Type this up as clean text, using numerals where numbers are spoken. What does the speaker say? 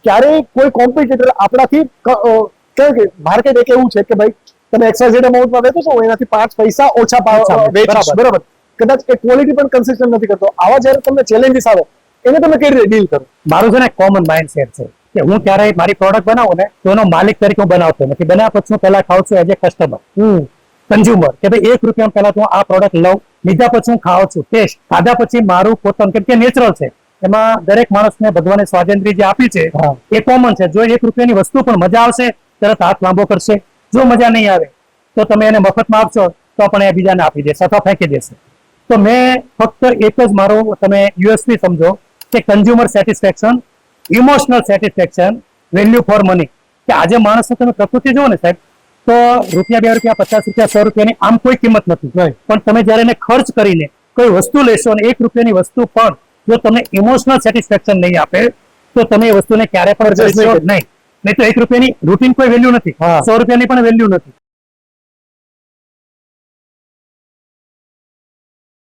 ક્યારેય કોઈ કોમ્પિટિટર આપણાથી માર્કેટ એક એવું છે કે ભાઈ તમે XYZ અમાઉન્ટમાં વેચો છો એનાથી 5 પૈસા ઓછા ભાવ વેચો, બરાબર, કદાચ એ ક્વોલિટી પણ કન્સિસ્ટન્ટ નથી કરતો. આવા જ્યારે તમને ચેલેન્જીસ આવે એને તમે કઈ રીતે ડીલ કરો? મારું છે ને કોમન માઇન્ડસેટ છે કે હું ક્યારેય મારી પ્રોડક્ટ બનાવું ને તો એનો માલિક તરીકે હું બનાવતો નથી. બનાવ્યા પછી હું પહેલા ખાઉં છું એઝ એ કસ્ટમર, કન્ઝ્યુમર, કે ભાઈ ₹1 પહેલા તો આ પ્રોડક્ટ લઉં, લીધા પછી હું ખાઉં છું, ટેસ્ટ, ખાધા પછી મારું પોતાનું, કેમ કે નેચરલ છે, એમાં દરેક માણસને ભગવાને સ્વાતંત્ર્ય જે આપી છે એ કોમન છે. જો ₹1 વસ્તુ પણ મજા આવશે તરત હાથ લાંબો કરશે, જો મજા નહીં આવે તો તમે એને મફતમાં આપશો તો પણ એ બીજાને આપી દેશે અથવા ફેંકી દેશે. તો મેં ફક્ત એક જ મારો તમે યુએસપી સમજો કે consumer satisfaction, emotional satisfaction, value for money. કે આજે માણસને તમે પ્રકૃતિ જુઓ ને સાહેબ, તો ₹2, ₹50, ₹100 આમ કોઈ કિંમત નથી, પણ તમે જ્યારે એને ખર્ચ કરીને કોઈ વસ્તુ લેશો અને ₹1 વસ્તુ પણ જો તમને ઇમોશનલ સેટિસ્ફેક્શન નહીં આપે તો તમે એ વસ્તુને ક્યારે પણ નહીં. નહીં તો ₹1 રૂટીન કોઈ વેલ્યુ નથી, ₹100 પણ વેલ્યુ નથી.